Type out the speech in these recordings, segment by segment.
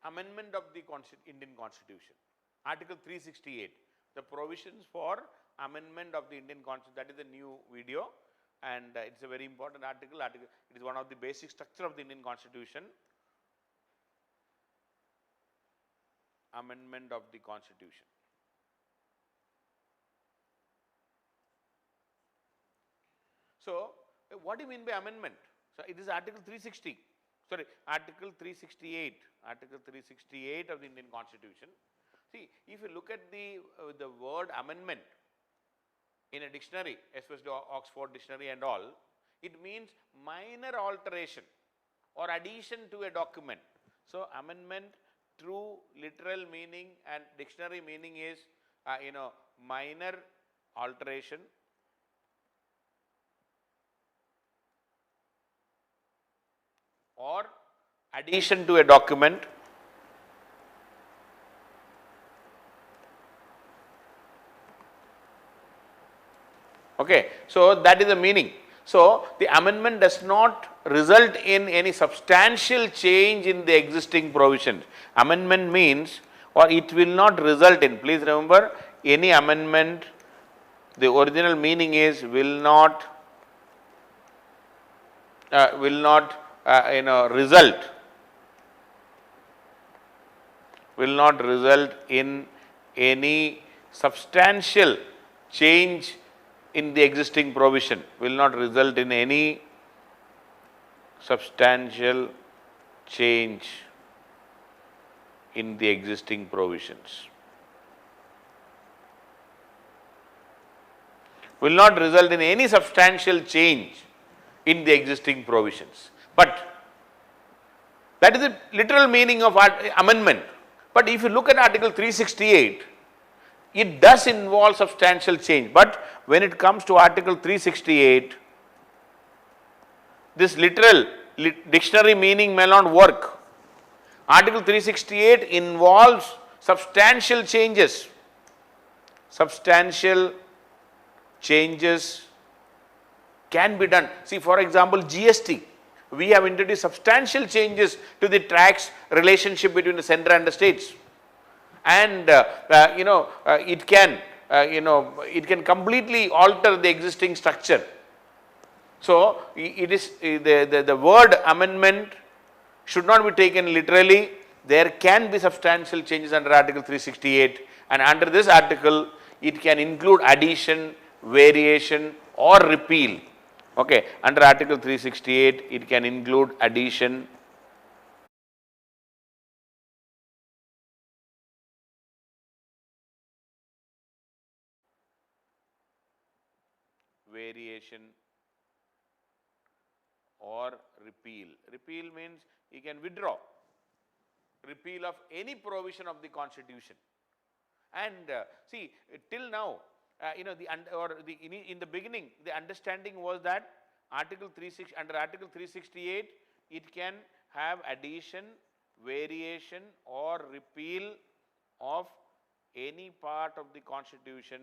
amendment of the Indian Constitution. Article 368, the provisions for amendment of the Indian Constitution. That is the new video, and it's a very important article. It is one of the basic structure of the Indian Constitution. Amendment of the Constitution. So, what do you mean by amendment? So, it is Article 360, sorry, Article 368, Article 368 of the Indian Constitution. See, if you look at the word amendment in a dictionary, especially Oxford Dictionary and all, it means minor alteration or addition to a document. So, amendment, true literal meaning and dictionary meaning is minor alteration or addition to a document. Okay, so that is the meaning. So the amendment does not result in any substantial change in the existing provisions. Amendment means, or it will not result in, please remember, any amendment, the original meaning is will not result in any substantial change in the existing provision, will not result in any substantial change in the existing provisions. Will not result in any substantial change in the existing provisions. But that is the literal meaning of amendment. But if you look at Article 368, it does involve substantial change. But when it comes to Article 368, this literal dictionary meaning may not work. Article 368 involves substantial changes. Substantial changes can be done. See, for example, GST. We have introduced substantial changes to the tax relationship between the center and the states. And it can completely alter the existing structure. So it is the word amendment should not be taken literally. There can be substantial changes under Article 368, and under this article it can include addition, variation or repeal. Okay, under Article 368 it can include addition, variation or repeal. Repeal means you can withdraw. Repeal of any provision of the Constitution. And see, till now, in the beginning, the understanding was that under Article 368, it can have addition, variation or repeal of any part of the Constitution,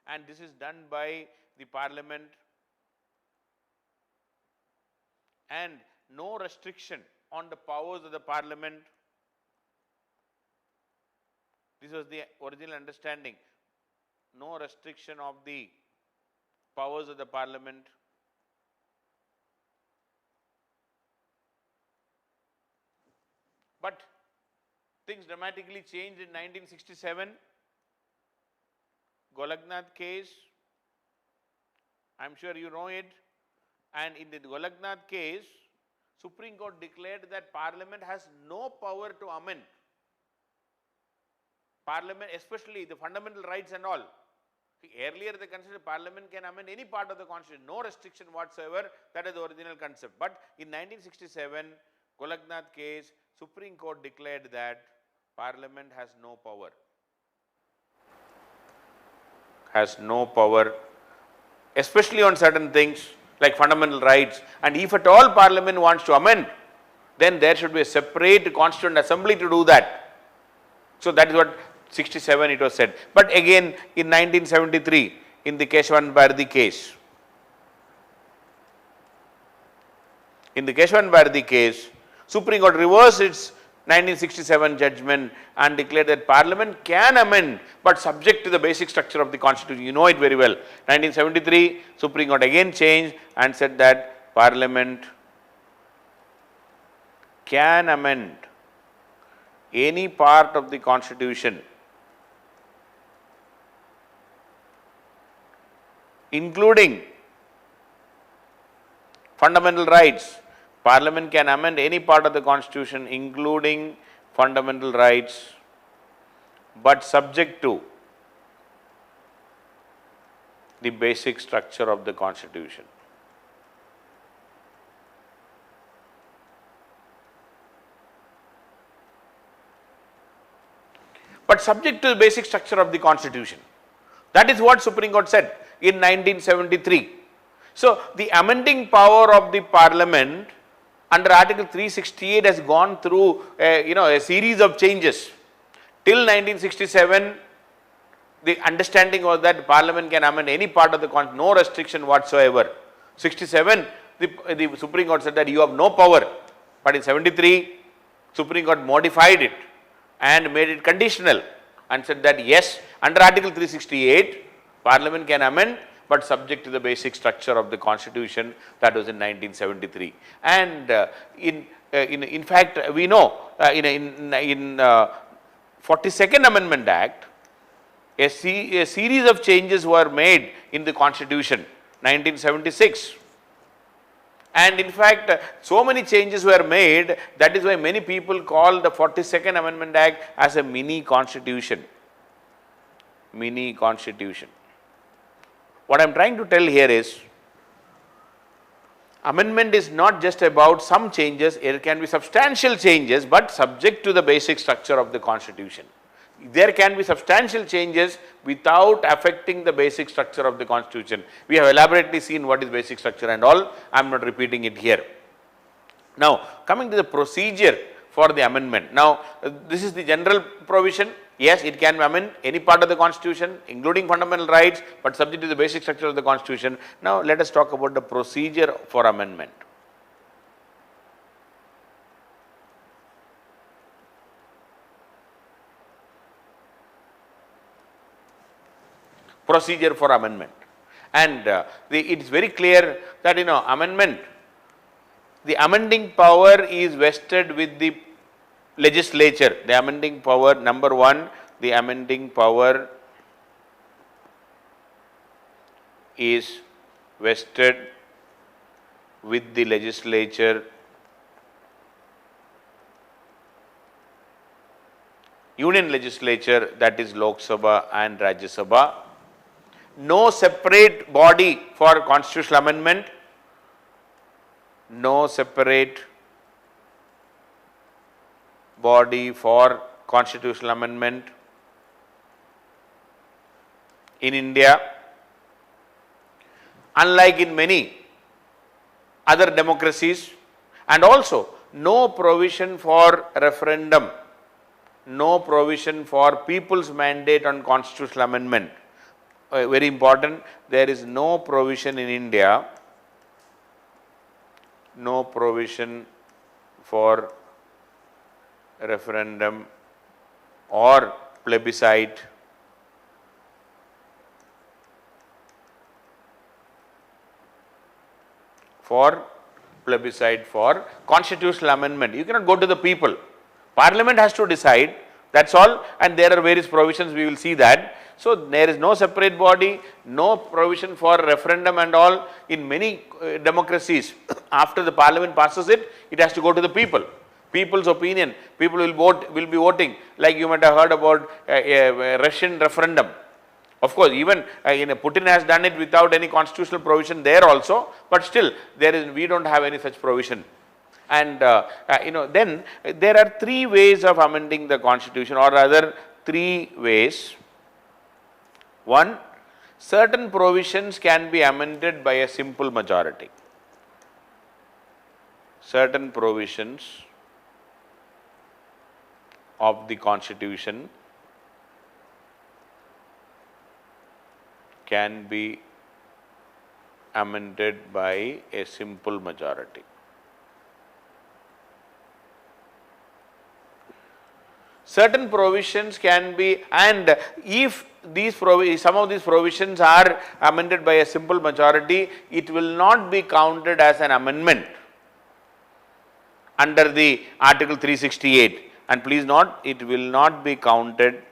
and this is done by the Parliament, and no restriction on the powers of the Parliament. This was the original understanding. No restriction of the powers of the Parliament. But things dramatically changed in 1967. Golagnath case, I am sure you know it, and in the Golagnath case, Supreme Court declared that Parliament has no power to amend. Parliament, especially the fundamental rights and all. Earlier they considered Parliament can amend any part of the Constitution, no restriction whatsoever. That is the original concept. But in 1967, Golagnath case, Supreme Court declared that Parliament has no power. Has no power, especially on certain things like fundamental rights. And if at all Parliament wants to amend, then there should be a separate Constituent Assembly to do that. So that is what 67 it was said. But again in 1973, in the Keshavan Bharati case, In the Keshavan Bharati case, Supreme Court reversed its 1967 judgment and declared that Parliament can amend, but subject to the basic structure of the Constitution. You know it very well. 1973, Supreme Court again changed and said that Parliament can amend any part of the Constitution, including fundamental rights. Parliament can amend any part of the Constitution, including fundamental rights, but subject to the basic structure of the Constitution. But subject to the basic structure of the Constitution. That is what Supreme Court said in 1973. So, the amending power of the Parliament under Article 368 has gone through a series of changes. Till 1967, the understanding was that Parliament can amend any part of the Constitution, no restriction whatsoever. 67, the Supreme Court said that you have no power, but in 73, Supreme Court modified it and made it conditional and said that yes, under Article 368, Parliament can amend, but subject to the basic structure of the Constitution. That was in 1973. And in fact, we know in 42nd Amendment Act, a series of changes were made in the Constitution, 1976. And in fact, so many changes were made, that is why many people call the 42nd Amendment Act as a mini constitution. Mini constitution. What I am trying to tell here is, amendment is not just about some changes, it can be substantial changes, but subject to the basic structure of the Constitution. There can be substantial changes without affecting the basic structure of the Constitution. We have elaborately seen what is basic structure and all, I am not repeating it here. Now, coming to the procedure for the amendment. Now, this is the general provision. Yes, it can amend any part of the Constitution, including fundamental rights, but subject to the basic structure of the Constitution. Now, let us talk about the procedure for amendment. Procedure for amendment. And it is very clear that amendment, the amending power is vested with the legislature. The amending power, number one, the amending power is vested with the legislature, union legislature, that is Lok Sabha and Rajya Sabha. No separate body for constitutional amendment, no separate body for constitutional amendment in India, unlike in many other democracies, and also no provision for referendum, no provision for people's mandate on constitutional amendment. Very important, there is no provision in India, no provision for referendum or plebiscite for constitutional amendment. You cannot go to the people. Parliament has to decide, that's all, and there are various provisions, we will see that. So, there is no separate body, no provision for referendum and all. In many democracies, after the Parliament passes it, it has to go to the people. People's opinion, people will be voting, like you might have heard about a Russian referendum. Of course, even Putin has done it without any constitutional provision there also, but still we don't have any such provision. And then there are three ways of amending the Constitution, or rather three ways. One, certain provisions can be amended by a simple majority. Certain provisions of the Constitution can be amended by a simple majority. certain provisions can be, and if these some of these provisions are amended by a simple majority, it will not be counted as an amendment under the Article 368, and please note, it will not be counted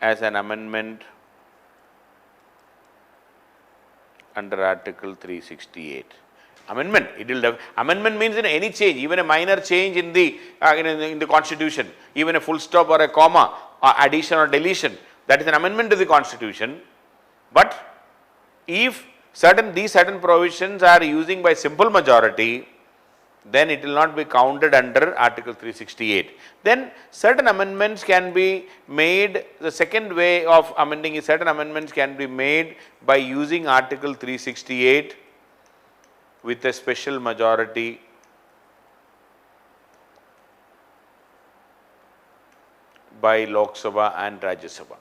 as an amendment under Article 368. Amendment, it will amendment means any change, even a minor change in the constitution, even a full stop or a comma, or addition or deletion, that is an amendment to the constitution. But if these certain provisions are using by simple majority, then it will not be counted under Article 368. Then certain amendments can be made, the second way of amending is certain amendments can be made by using Article 368 with a special majority by Lok Sabha and Rajya Sabha.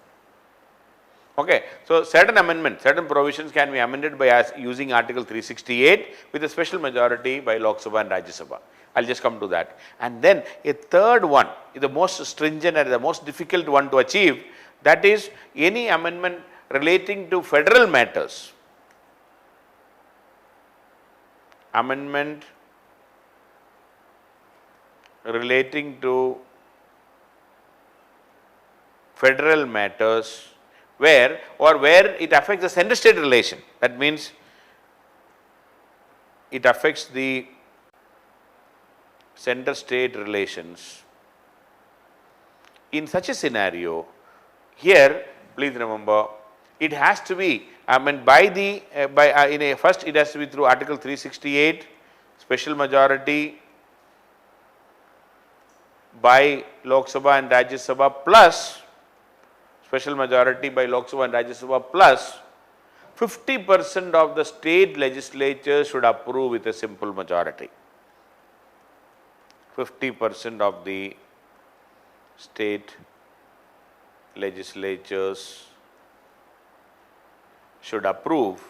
Okay. So, certain amendments, certain provisions can be amended by using Article 368 with a special majority by Lok Sabha and Rajya Sabha. I will just come to that. And then a third one is the most stringent and the most difficult one to achieve, that is any amendment relating to federal matters. Amendment relating to federal matters where it affects the center state relation. That means it affects the center state relations. In such a scenario, here please remember, it has to be, first it has to be through Article 368, special majority by Lok Sabha and Rajya Sabha plus special majority by Lok Sabha and Rajya Sabha plus 50% of the state legislatures should approve with a simple majority. 50% of the state legislatures should approve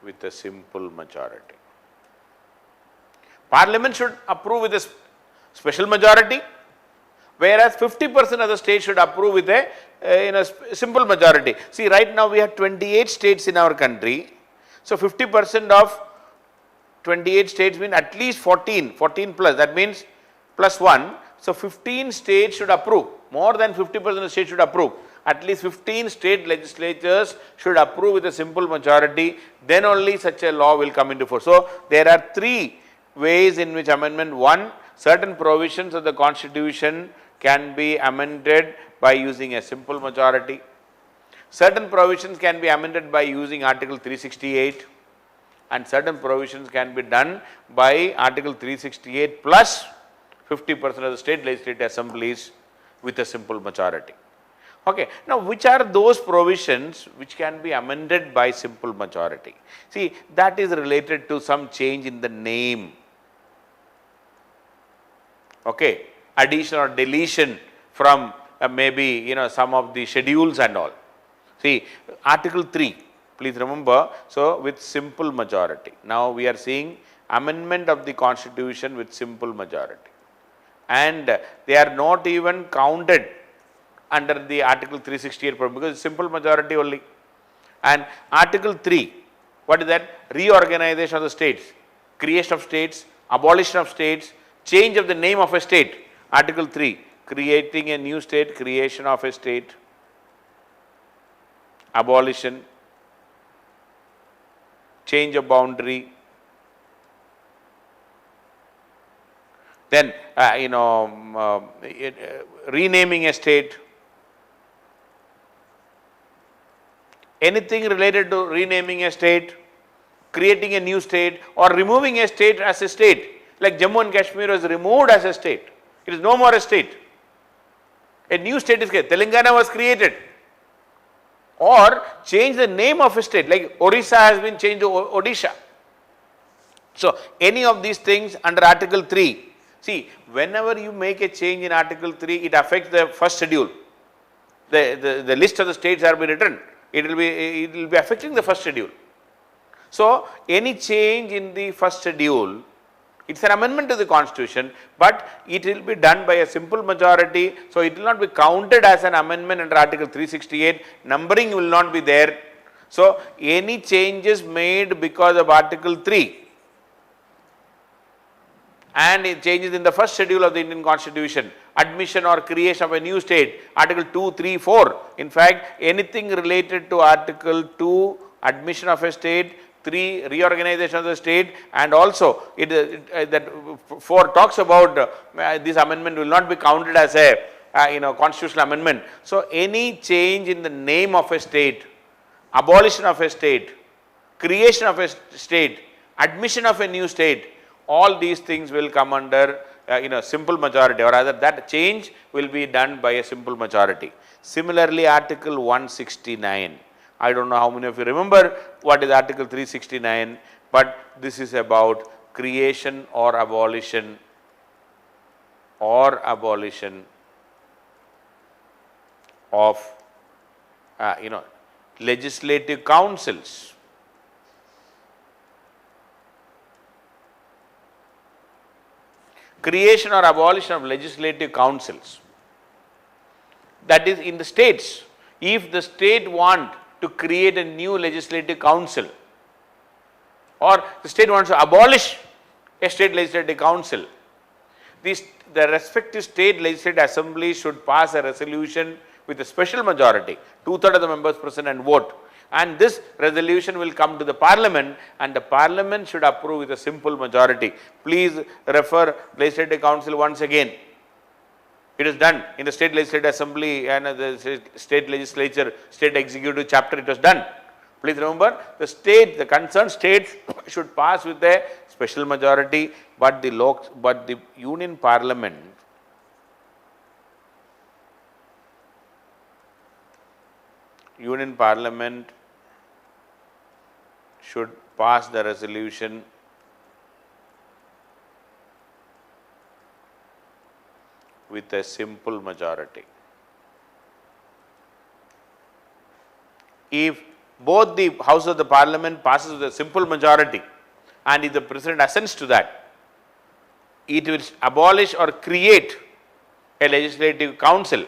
with a simple majority. Parliament should approve with a special majority, whereas 50% of the states should approve with a simple majority. See, right now we have 28 states in our country. So 50% of 28 states means at least 14 plus, that means plus 1. So 15 states should approve, more than 50% of the states should approve. At least 15 state legislatures should approve with a simple majority, then only such a law will come into force. So there are three ways in which amendment. One, certain provisions of the constitution can be amended by using a simple majority. Certain provisions can be amended by using Article 368, and certain provisions can be done by Article 368 plus 50% of the state legislative assemblies with a simple majority. Okay. Now, which are those provisions which can be amended by simple majority? See, that is related to some change in the name. Okay. Addition or deletion from maybe some of the schedules and all. See, Article 3, please remember, so with simple majority. Now we are seeing amendment of the constitution with simple majority, and they are not even counted under the Article 368 because it's simple majority only. And Article 3, what is that? Reorganization of the states, creation of states, abolition of states, change of the name of a state. Article 3, creating a new state, creation of a state, abolition, change of boundary, then renaming a state. Anything related to renaming a state, creating a new state, or removing a state as a state, like Jammu and Kashmir was removed as a state. It is no more a state. A new state is created. Telangana was created. Or change the name of a state, like Orissa has been changed to Odisha. So, any of these things under Article 3, see, whenever you make a change in Article 3, it affects the first schedule. The list of the states have been written it will be affecting the first schedule. So, any change in the first schedule, it is an amendment to the constitution, but it will be done by a simple majority. So, it will not be counted as an amendment under article 368, numbering will not be there. So, any changes made because of article 3 and it changes in the first schedule of the Indian constitution, admission or creation of a new state, article 2, 3, 4. In fact, anything related to article 2, admission of a state, 3, reorganization of the state, and also that 4 talks about this amendment will not be counted as a constitutional amendment. So, any change in the name of a state, abolition of a state, creation of a state, admission of a new state, all these things will come under simple majority, or rather that change will be done by a simple majority. Similarly, article 169, I do not know how many of you remember what is article 369, but this is about creation or abolition of legislative councils. Creation or abolition of legislative councils, that is in the states. If the state want to create a new legislative council, or the state wants to abolish a state legislative council, the respective state legislative assembly should pass a resolution with a special majority, 2/3 of the members present and vote, and this resolution will come to the parliament, and the parliament should approve with a simple majority. Please refer legislative council once again. It is done in the state legislative assembly and the state legislature, state executive chapter, it was done. Please remember, the concerned states should pass with a special majority, but the union parliament should pass the resolution with a simple majority. If both the House of the Parliament passes with a simple majority, and if the President assents to that, it will abolish or create a legislative council,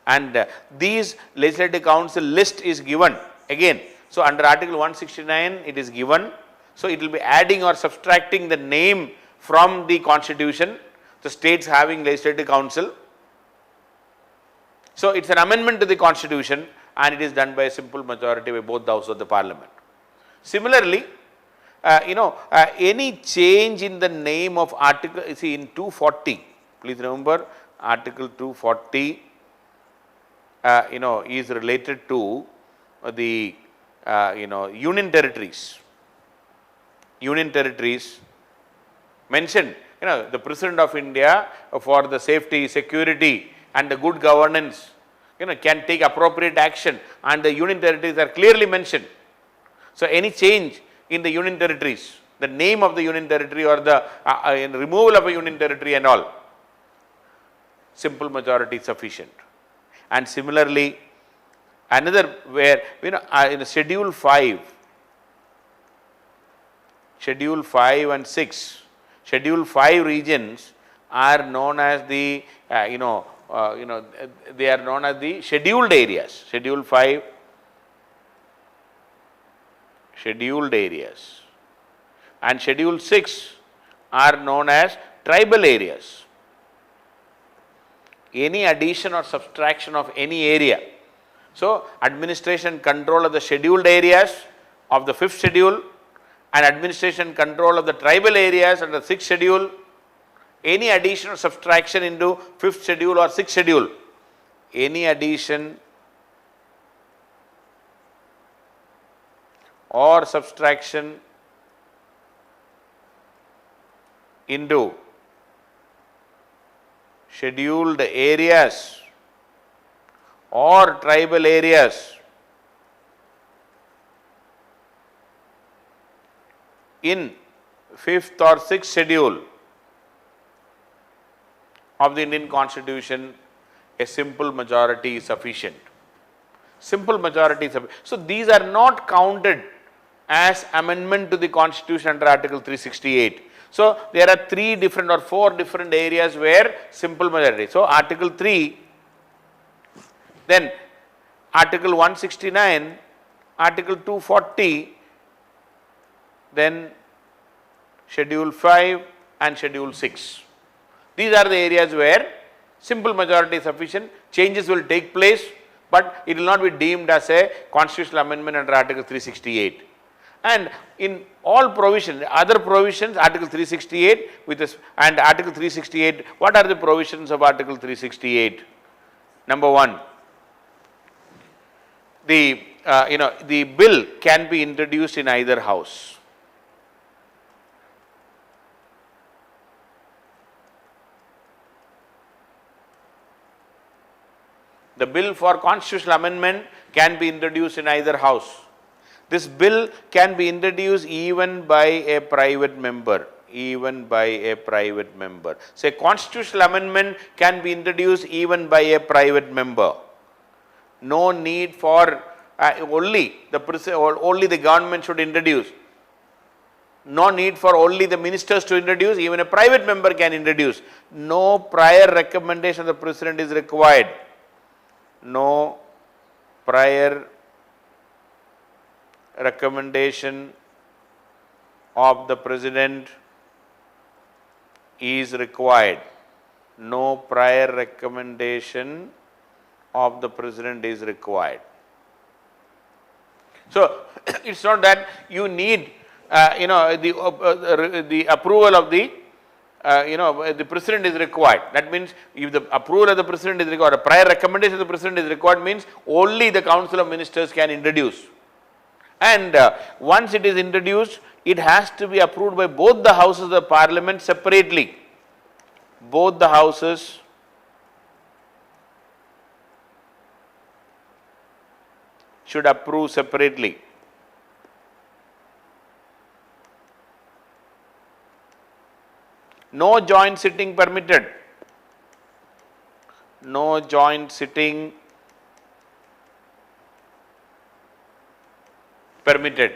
and these legislative council list is given again. So, under article 169 it is given. So, it will be adding or subtracting the name from the constitution, the states having legislative council. So, it is an amendment to the constitution, and it is done by a simple majority by both the houses of the parliament. Similarly, any change in the name of article, see in 240, please remember article 240 is related to the union territories. Union territories mentioned, the President of India for the safety, security and the good governance, can take appropriate action, and the union territories are clearly mentioned. So, any change in the union territories, the name of the union territory or the removal of a union territory and all, simple majority is sufficient. And similarly, another where in schedule 5 and 6, schedule 5 regions are known as the they are known as the scheduled areas. Schedule 5 scheduled areas, and schedule 6 are known as tribal areas. Any addition or subtraction of any area. So, administration control of the scheduled areas of the 5th schedule and administration control of the tribal areas under the 6th schedule, any addition or subtraction into 5th schedule or 6th schedule, any addition or subtraction into scheduled areas or tribal areas in 5th or 6th schedule of the Indian Constitution, a simple majority is sufficient. simple majority. So these are not counted as amendment to the constitution under article 368. So there are 3 different or 4 different areas where simple majority. So article 3, then article 169, article 240, then schedule 5 and schedule 6. These are the areas where simple majority is sufficient. Changes will take place, but it will not be deemed as a constitutional amendment under article 368. And in all provisions, other provisions, article 368 with this and article 368, what are the provisions of article 368? Number 1, the bill can be introduced in either house. The bill for constitutional amendment can be introduced in either house. This bill can be introduced even by a private member, Say constitutional amendment can be introduced even by a private member. No need for only the government should introduce. No need for only the ministers to introduce, even a private member can introduce. No prior recommendation of the president is required. No prior recommendation of the president is required. No prior recommendation of the president is required. So it's not that you need the approval of the the president is required. That means if the approval of the president is required, a prior recommendation of the president is required, means only the council of ministers can introduce. And once it is introduced, it has to be approved by both the houses of the parliament separately. Both the houses should approve separately. No joint sitting permitted. No joint sitting permitted.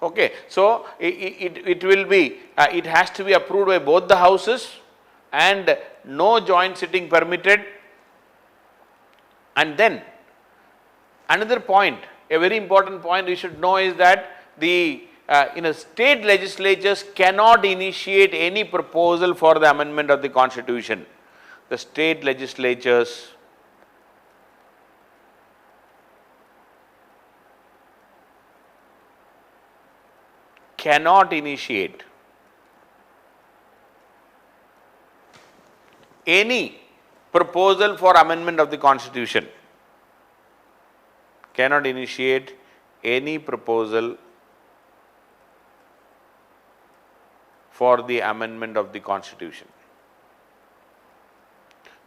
Okay. So it will be, it has to be approved by both the houses and no joint sitting permitted. And then another point, a very important point we should know is that the state legislatures cannot initiate any proposal for the amendment of the constitution. The state legislatures cannot initiate any proposal for amendment of the constitution. Cannot initiate any proposal for the amendment of the constitution.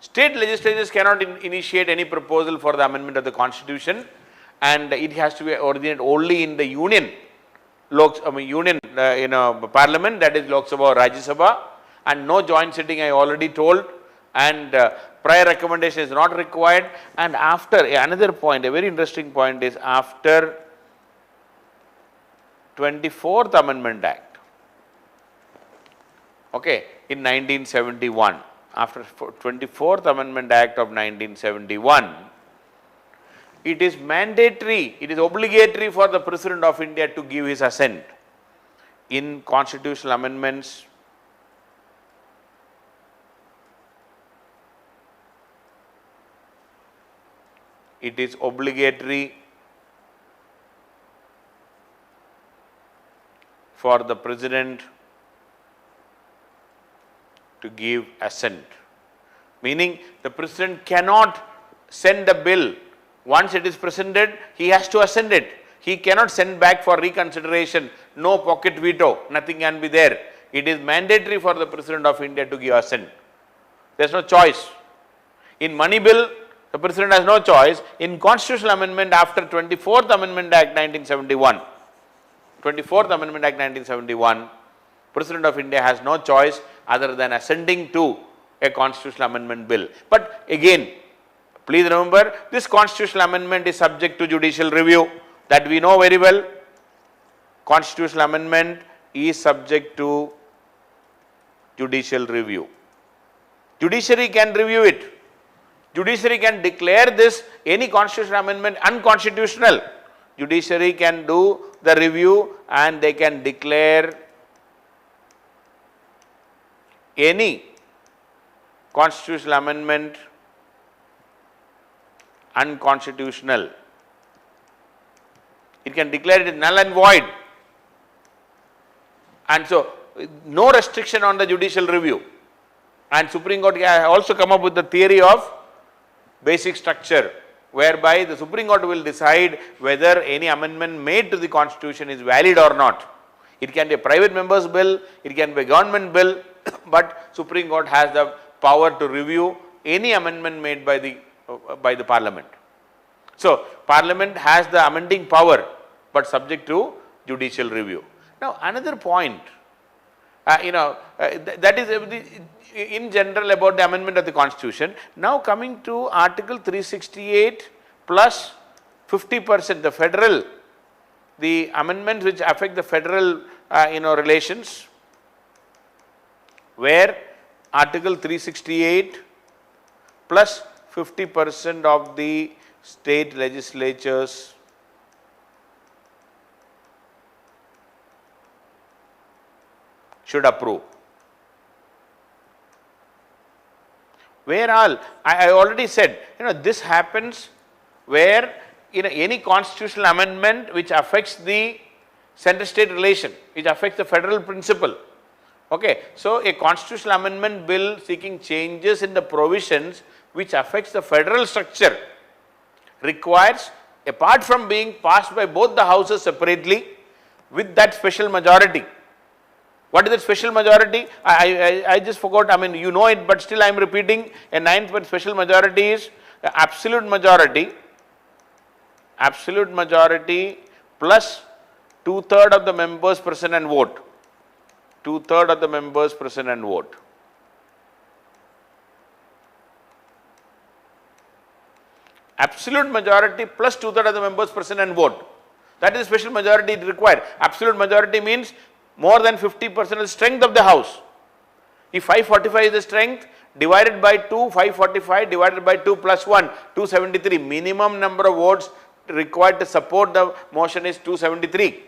State legislatures cannot initiate any proposal for the amendment of the constitution, and it has to be originated only in the union parliament, that is Lok Sabha or Rajya Sabha, and no joint sitting, I already told, and prior recommendation is not required. And after, another point, a very interesting point is after 24th Amendment Act. Okay, in 1971, after 24th Amendment Act of 1971, it is mandatory, it is obligatory for the President of India to give his assent in constitutional amendments. It is obligatory for the President to give assent, meaning the President cannot send a bill. Once it is presented, he has to assent it. He cannot send back for reconsideration, no pocket veto, nothing can be there. It is mandatory for the President of India to give assent. There is no choice. In money bill, the President has no choice. In constitutional amendment after 24th Amendment Act 1971, 24th Amendment Act 1971, President of India has no choice other than assenting to a constitutional amendment bill. But again, Please remember, this constitutional amendment is subject to judicial review. That we know very well. Constitutional amendment is subject to judicial review. Judiciary can review it. Judiciary can declare this, any constitutional amendment, unconstitutional. Judiciary can do the review and they can declare any constitutional amendment unconstitutional. It can declare it null and void. And so, no restriction on the judicial review. And Supreme Court has also come up with the theory of basic structure, whereby the Supreme Court will decide whether any amendment made to the Constitution is valid or not. It can be a private member's bill, it can be a government bill, but Supreme Court has the power to review any amendment made by the Parliament. So, Parliament has the amending power, but subject to judicial review. Now, another point, that is in general about the amendment of the Constitution. Now, coming to Article 368 plus 50%, the amendments which affect the federal, relations, where Article 368 plus 50% of the state legislatures should approve. Where all, I already said, this happens where any constitutional amendment which affects the center-state relation, which affects the federal principle. Okay, so a constitutional amendment bill seeking changes in the provisions which affects the federal structure requires, apart from being passed by both the houses separately, with that special majority. What is that special majority? I just forgot, you know it, but still I am repeating. A ninth special majority is absolute majority plus 2/3 of the members present and vote. 2/3 of the members present and vote. Absolute majority plus 2/3 of the members present and vote. That is special majority required. Absolute majority means more than 50% of the strength of the house. If 545 is the strength, divided by 2, 545 divided by 2 plus 1, 273. Minimum number of votes required to support the motion is 273.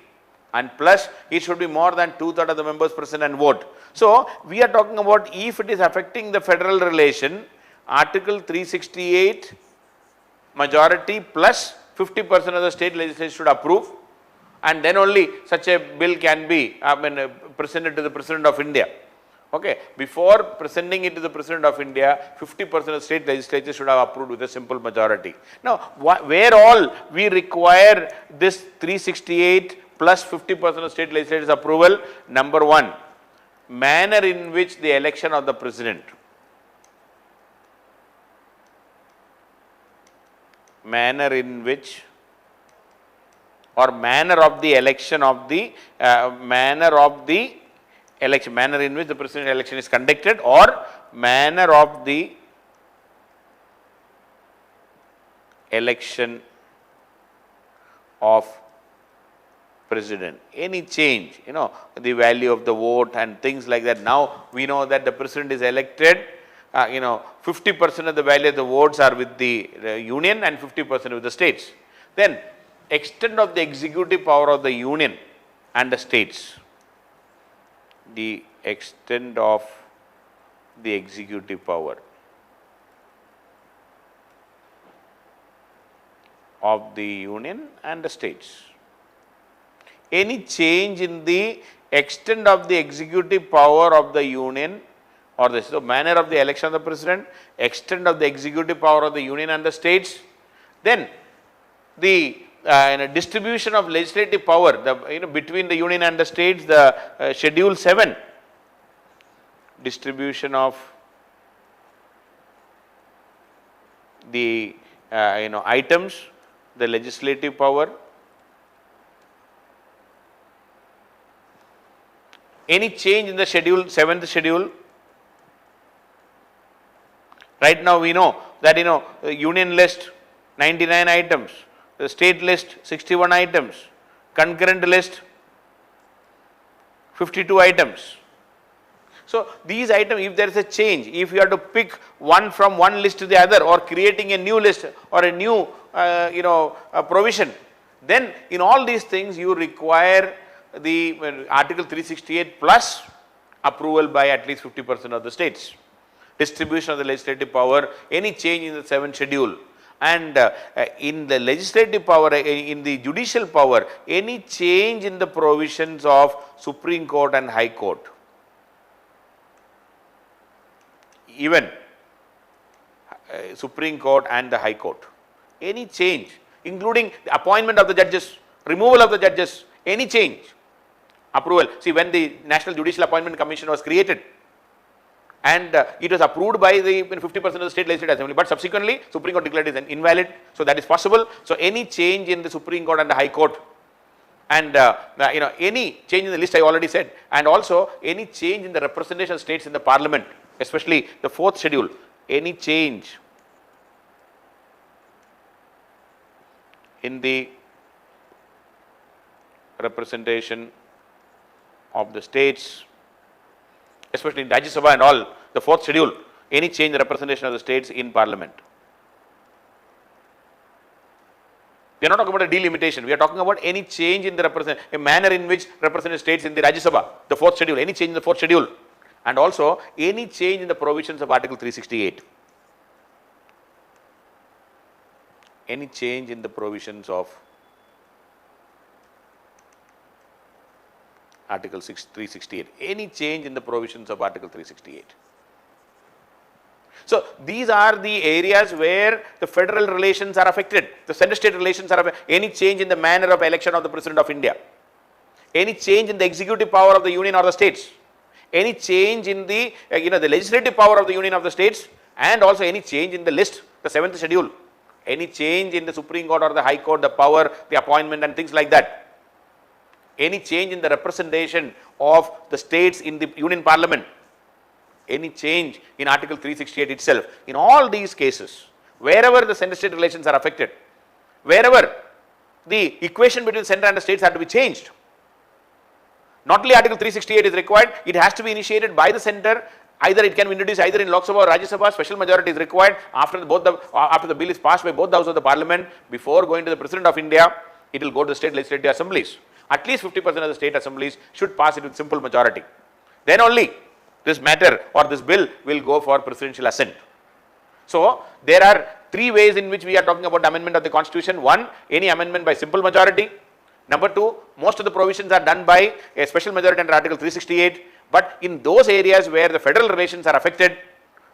And plus it should be more than 2/3 of the members present and vote. So, we are talking about if it is affecting the federal relation, Article 368 majority plus 50% of the state legislature should approve, and then only such a bill can be presented to the President of India. Okay. Before presenting it to the President of India, 50% of state legislature should have approved with a simple majority. Now, where all we require this 368 plus 50% of state legislators approval? Number 1, manner in which the election of the President. Manner in which, or manner of the election of the, manner in which the presidential election is conducted, or manner of the election of president. Any change, the value of the vote and things like that. Now, we know that the president is elected, 50% of the value of the votes are with the union and 50% with the states. Then, extent of the executive power of the union and the states. The extent of the executive power of the union and the states. Any change in the extent of the executive power of the union or the manner of the election of the president, extent of the executive power of the union and the states, then the distribution of legislative power, between the union and the states, the schedule 7, distribution of the items, the legislative power. Any change in the schedule, 7th schedule. Right now we know that union list 99 items, the state list 61 items, concurrent list 52 items. So these items, if there is a change, if you have to pick one from one list to the other, or creating a new list or a new provision, then in all these things you require the Article 368 plus approval by at least 50% of the states. Distribution of the legislative power, any change in the 7th schedule, and in the legislative power, in the judicial power, any change in the provisions of Supreme Court and High Court. Even Supreme Court and the High Court, any change, including the appointment of the judges, removal of the judges, any change, approval. See, when the National Judicial Appointment Commission was created, and it was approved by the 50% of the state legislative assembly, but subsequently Supreme Court declared it invalid, so that is possible. So any change in the Supreme Court and the High Court, and any change in the list I already said, and also any change in the representation of states in the parliament, especially the 4th schedule, any change in the representation of the states, especially in Rajya Sabha and all, the 4th schedule, any change in the representation of the states in parliament. We are not talking about a delimitation, we are talking about any change in the a manner in which represented states in the Rajya Sabha, the 4th schedule, any change in the 4th schedule, and also any change in the provisions of Article 368. Any change in the provisions of Article 368, any change in the provisions of Article 368. So these are the areas where the federal relations are affected, the center-state relations are affected, any change in the manner of election of the President of India, any change in the executive power of the union or the states, any change in the the legislative power of the union of the states, and also any change in the list, the 7th schedule, any change in the Supreme Court or the High Court, the power, the appointment and things like that, any change in the representation of the states in the union parliament, any change in Article 368 itself. In all these cases, wherever the center-state relations are affected, wherever the equation between center and the states have to be changed, not only Article 368 is required, it has to be initiated by the center. Either it can be introduced either in Lok Sabha or Rajya Sabha, special majority is required after the bill is passed by both the houses of the parliament. Before going to the President of India, it will go to the state legislative assemblies. At least 50% of the state assemblies should pass it with simple majority. Then only this matter or this bill will go for presidential assent. So there are 3 ways in which we are talking about amendment of the constitution. 1, any amendment by simple majority. Number 2, most of the provisions are done by a special majority under Article 368. But in those areas where the federal relations are affected,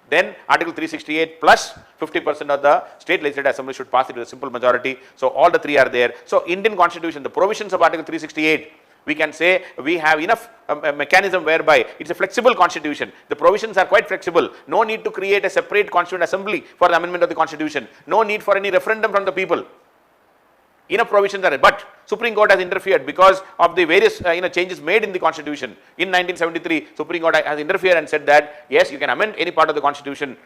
then Article 368 plus 50% of the state legislative assembly should pass it with a simple majority. So all the 3 are there. So Indian constitution, the provisions of Article 368, we can say we have enough mechanism whereby it's a flexible constitution. The provisions are quite flexible. No need to create a separate constituent assembly for the amendment of the constitution. No need for any referendum from the people. Enough provisions are there. But Supreme Court has interfered because of the various changes made in the constitution. In 1973, Supreme Court has interfered and said that yes, you can amend any part of the constitution,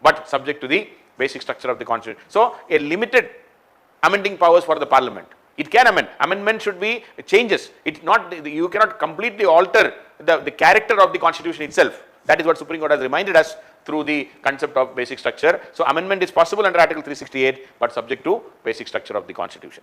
but subject to the basic structure of the constitution. So a limited amending powers for the parliament. It can amend. Amendment should be changes. It's not, you cannot completely alter the character of the constitution itself. That is what Supreme Court has reminded us through the concept of basic structure. So amendment is possible under Article 368, but subject to basic structure of the constitution.